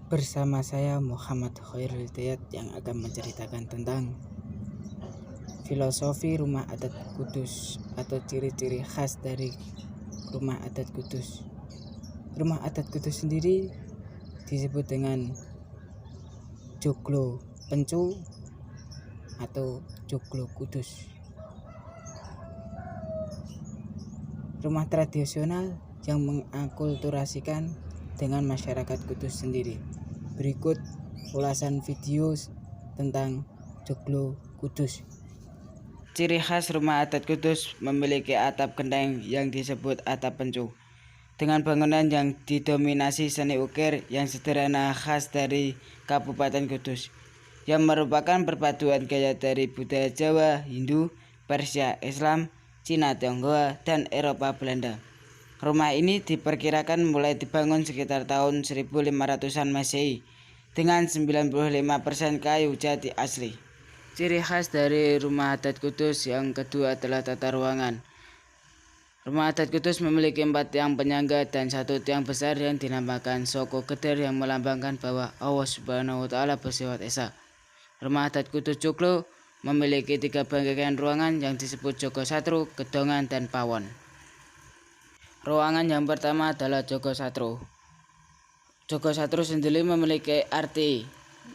Bersama saya Muhammad Khairul Hidayat yang akan menceritakan tentang filosofi rumah adat Kudus atau ciri-ciri khas dari rumah adat Kudus. Rumah adat Kudus sendiri disebut dengan joglo pencu atau joglo Kudus. Rumah tradisional yang mengakulturasikan dengan masyarakat Kudus sendiri. Berikut ulasan video tentang joglo Kudus. Ciri khas rumah adat Kudus memiliki atap genteng yang disebut atap pencu, dengan bangunan yang didominasi seni ukir yang sederhana khas dari Kabupaten Kudus, yang merupakan perpaduan gaya dari budaya Jawa, Hindu, Persia, Islam, Cina, Tionghoa, dan Eropa Belanda. Rumah ini diperkirakan mulai dibangun sekitar tahun 1500-an Masehi dengan 95% kayu jati asli. Ciri khas dari rumah adat Kudus yang kedua adalah tata ruangan. Rumah adat Kudus memiliki 4 tiang penyangga dan 1 tiang besar yang dinamakan Soko Geder yang melambangkan bahwa Allah Subhanahu wa Ta'ala bersifat esa. Rumah adat Kudus Joglo memiliki 3 bagian ruangan yang disebut Jogo Satru, Gedongan, dan Pawon. Ruangan yang pertama adalah Jogo Satru. Jogo Satru sendiri memiliki arti,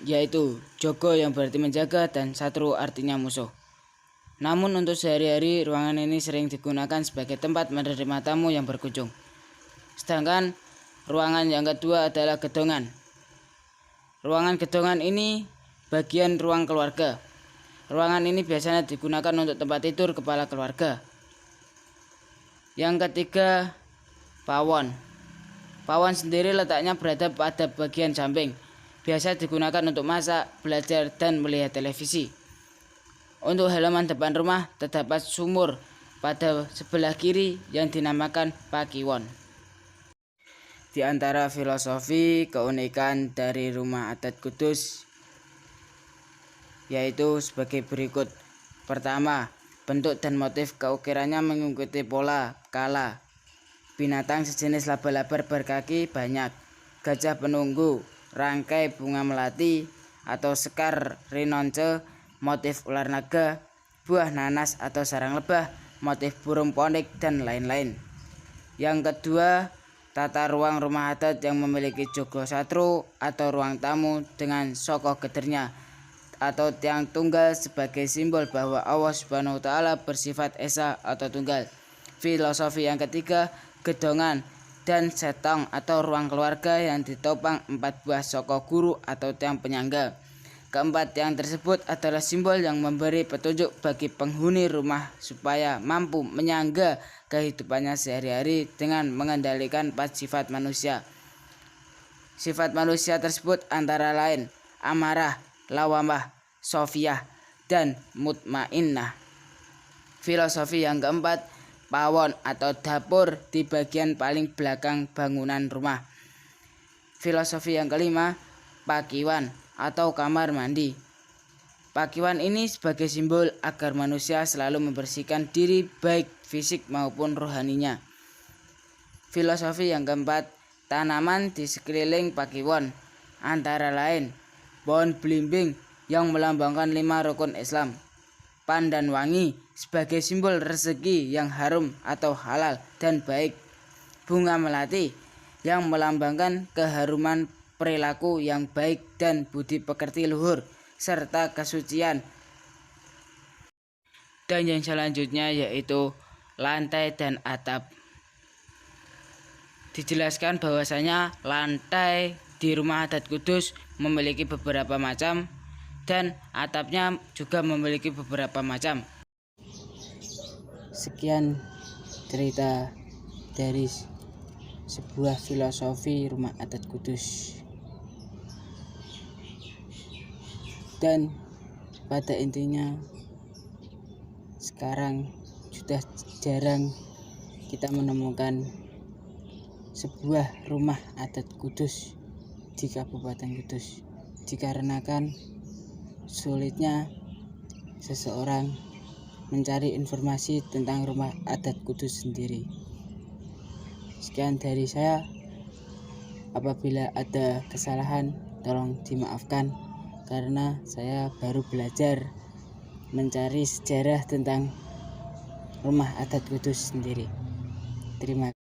yaitu Jogo yang berarti menjaga dan Satru artinya musuh. Namun untuk sehari-hari ruangan ini sering digunakan sebagai tempat menerima tamu yang berkunjung. Sedangkan ruangan yang kedua adalah Gedongan. Ruangan Gedongan ini bagian ruang keluarga. Ruangan ini biasanya digunakan untuk tempat tidur kepala keluarga. Yang ketiga, Pawon. Pawon sendiri letaknya berada pada bagian samping. Biasa digunakan untuk masak, belajar, dan melihat televisi. Untuk halaman depan rumah terdapat sumur pada sebelah kiri yang dinamakan Pakiwon. Di antara filosofi keunikan dari rumah adat Kudus yaitu sebagai berikut. Pertama, bentuk dan motif keukirannya mengikuti pola kala. Binatang sejenis laba-laba berkaki banyak, gajah penunggu, rangkai bunga melati atau sekar rinonce, motif ular naga, buah nanas atau sarang lebah, motif burung ponik, dan lain-lain. Yang kedua, tata ruang rumah adat yang memiliki Jogo Satru atau ruang tamu dengan Soko Gedernya atau tiang tunggal sebagai simbol bahwa Allah Subhanahu wa Ta'ala bersifat esa atau tunggal. Filosofi yang ketiga, Gedongan dan setong atau ruang keluarga yang ditopang 4 buah soko guru atau tiang penyangga. Keempat tiang tersebut adalah simbol yang memberi petunjuk bagi penghuni rumah supaya mampu menyangga kehidupannya sehari-hari dengan mengendalikan 4 sifat manusia. Sifat manusia tersebut antara lain amarah, lawamah, sofiyah, dan mutmainnah. Filosofi yang keempat, Pawon atau dapur di bagian paling belakang bangunan rumah. Filosofi yang kelima, Pakiwan atau kamar mandi. Pakiwan ini sebagai simbol agar manusia selalu membersihkan diri baik fisik maupun rohaninya. Filosofi yang keempat, tanaman di sekeliling Pakiwan, antara lain pohon belimbing yang melambangkan 5 rukun Islam, pandan wangi sebagai simbol rezeki yang harum atau halal dan baik, bunga melati yang melambangkan keharuman perilaku yang baik dan budi pekerti luhur serta kesucian. Dan yang selanjutnya yaitu lantai dan atap. Dijelaskan bahwasanya lantai di rumah adat Kudus memiliki beberapa macam dan atapnya juga memiliki beberapa macam. Sekian cerita dari sebuah filosofi rumah adat Kudus. Dan pada intinya sekarang sudah jarang kita menemukan sebuah rumah adat Kudus di Kabupaten Kudus, dikarenakan sulitnya seseorang mencari informasi tentang rumah adat Kudus sendiri. Sekian dari saya. Apabila ada kesalahan, tolong dimaafkan karena saya baru belajar mencari sejarah tentang rumah adat Kudus sendiri. Terima kasih.